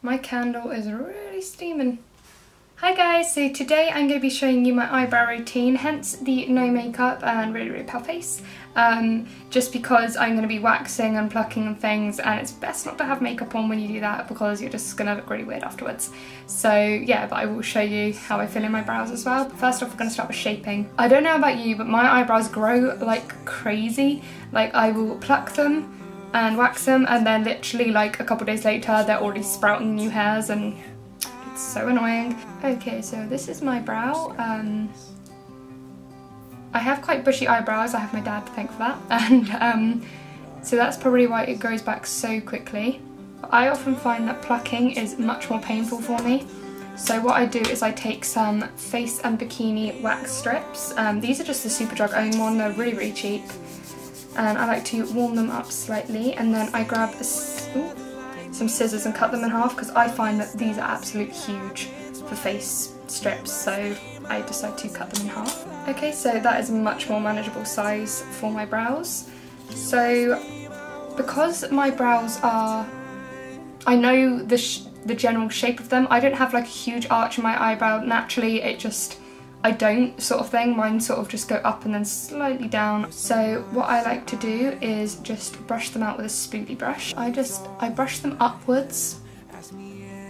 My candle is really steaming. Hi guys, so today I'm going to be showing you my eyebrow routine, hence the no makeup and really pale face. Just because I'm going to be waxing and plucking and things, and it's best not to have makeup on when you do that because you're just going to look really weird afterwards. So yeah, but I will show you how I fill in my brows as well. But first off, we're going to start with shaping. I don't know about you, but my eyebrows grow like crazy. Like I will pluck them and wax them, and then literally like a couple days later they're already sprouting new hairs, and it's so annoying. Okay, so this is my brow. I have quite bushy eyebrows. I have my dad to thank for that, and so that's probably why it grows back so quickly. I often find that plucking is much more painful for me. So what I do is I take some Face and Bikini wax strips. These are just the Superdrug own one. They're really cheap. And I like to warm them up slightly, and then I grab some scissors and cut them in half because I find that these are absolutely huge for face strips, so I decide to cut them in half. Okay, so that is a much more manageable size for my brows. So because my brows are, I know the general shape of them, I don't have like a huge arch in my eyebrow naturally, it just, I don't sort of thing. Mine sort of just go up and then slightly down. So what I like to do is just brush them out with a spoolie brush. I brush them upwards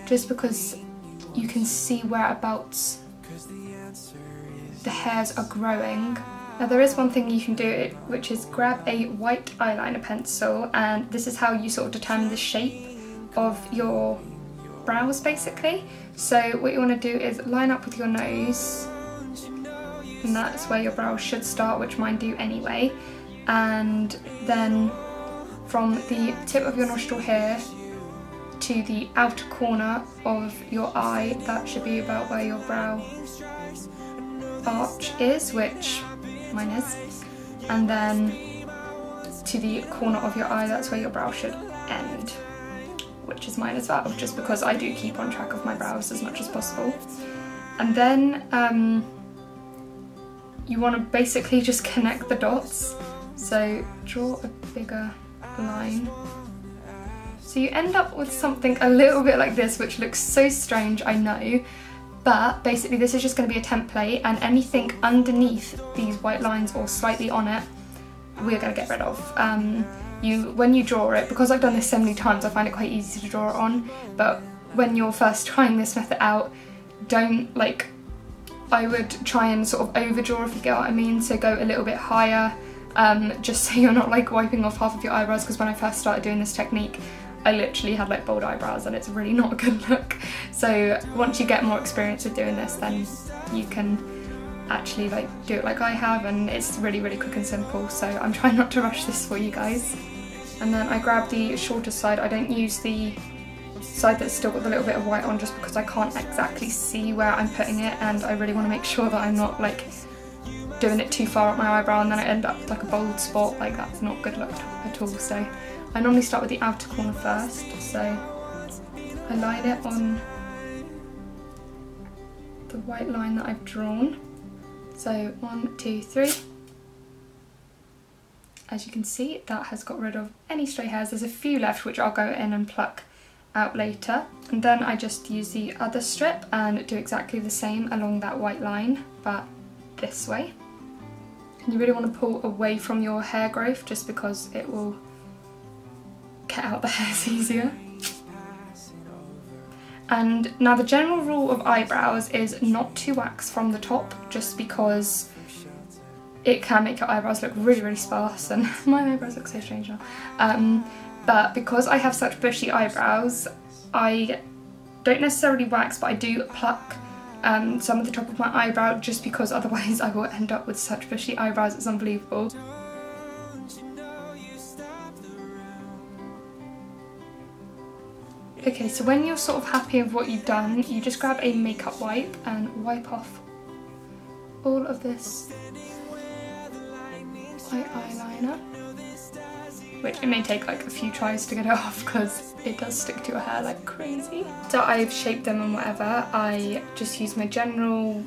just because you can see whereabouts the hairs are growing. Now there is one thing you can do, which is grab a white eyeliner pencil, and this is how you sort of determine the shape of your brows basically. So what you want to do is line up with your nose, and that's where your brows should start, which mine do anyway, and then from the tip of your nostril here to the outer corner of your eye, that should be about where your brow arch is, which mine is, and then to the corner of your eye, that's where your brow should end, which is mine as well, just because I do keep on track of my brows as much as possible. And then you want to basically just connect the dots, so draw a bigger line. So you end up with something a little bit like this, which looks so strange, I know, but basically this is just going to be a template, and anything underneath these white lines or slightly on it, we're going to get rid of. When you draw it, because I've done this so many times, I find it quite easy to draw it on, but when you're first trying this method out, don't like, I would try and sort of overdraw, if you get what I mean, so go a little bit higher, just so you're not like wiping off half of your eyebrows, because when I first started doing this technique I literally had like bold eyebrows and it's really not a good look. So once you get more experience with doing this, then you can actually like do it like I have, and it's really quick and simple, so I'm trying not to rush this for you guys. And then I grab the shorter side. I don't use the side that's still got the little bit of white on, just because I can't exactly see where I'm putting it, and I really want to make sure that I'm not like doing it too far up my eyebrow and then I end up with like a bold spot. Like that's not good look at all. So I normally start with the outer corner first, so I line it on the white line that I've drawn. So 1, 2, 3. As you can see, that has got rid of any stray hairs. There's a few left which I'll go in and pluck out later, and then I just use the other strip and do exactly the same along that white line, but this way. And you really want to pull away from your hair growth, just because it will get out the hairs easier. And now the general rule of eyebrows is not to wax from the top, just because it can make your eyebrows look really sparse, and my eyebrows look so strange now. But because I have such bushy eyebrows, I don't necessarily wax, but I do pluck some of the top of my eyebrow, just because otherwise I will end up with such bushy eyebrows, it's unbelievable. Okay, so when you're sort of happy with what you've done, you just grab a makeup wipe and wipe off all of this white eyeliner, which it may take like a few tries to get it off because it does stick to your hair like crazy. So I've shaped them and whatever, I just use my general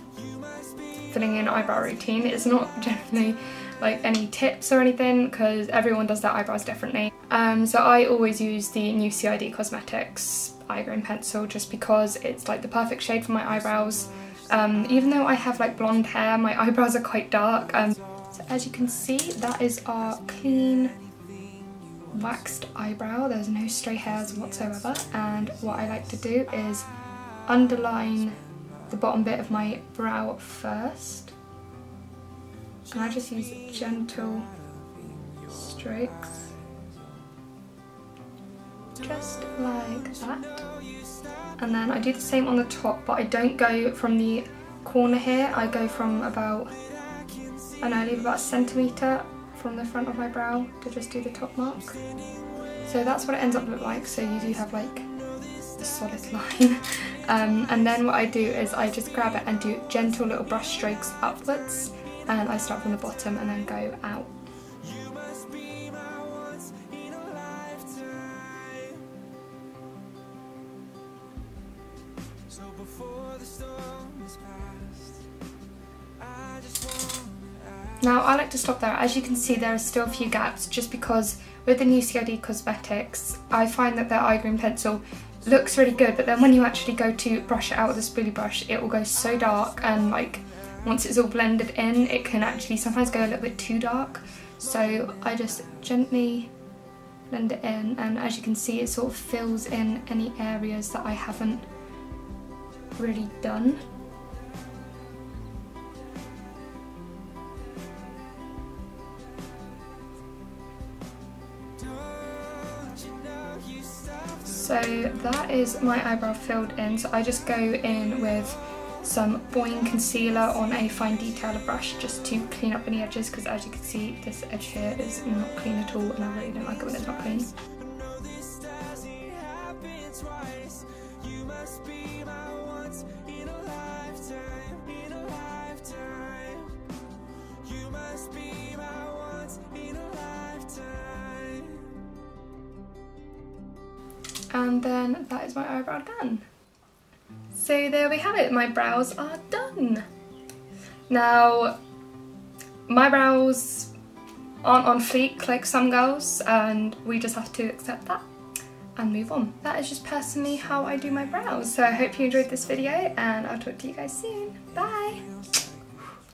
filling in eyebrow routine. It's not generally like any tips or anything because everyone does their eyebrows differently. So I always use the new CID Cosmetics eye-groom pencil just because it's like the perfect shade for my eyebrows. Even though I have like blonde hair, my eyebrows are quite dark. So as you can see, that is our clean waxed eyebrow. There's no stray hairs whatsoever, and what I like to do is underline the bottom bit of my brow first, and I just use gentle strokes just like that, and then I do the same on the top, but I don't go from the corner here. I go from about, and I leave about a centimetre from the front of my brow to just do the top mark. So that's what it ends up look like, so you do have like a solid line. And then what I do is I just grab it and do gentle little brush strokes upwards, and I start from the bottom and then go out. Now I like to stop there. As you can see, there are still a few gaps just because with the new CID Cosmetics, I find that their eye-groom pencil looks really good, but then when you actually go to brush it out with a spoolie brush, it will go so dark, and like once it's all blended in, it can actually sometimes go a little bit too dark. So I just gently blend it in, and as you can see, it sort of fills in any areas that I haven't really done. So that is my eyebrow filled in, so I just go in with some Boing concealer on a fine detailer brush just to clean up any edges, because as you can see, this edge here is not clean at all, and I really don't like it when it's not clean. And then that is my eyebrow done. So there we have it, my brows are done. Now, my brows aren't on fleek like some girls, and we just have to accept that and move on. That is just personally how I do my brows. So I hope you enjoyed this video, and I'll talk to you guys soon. Bye!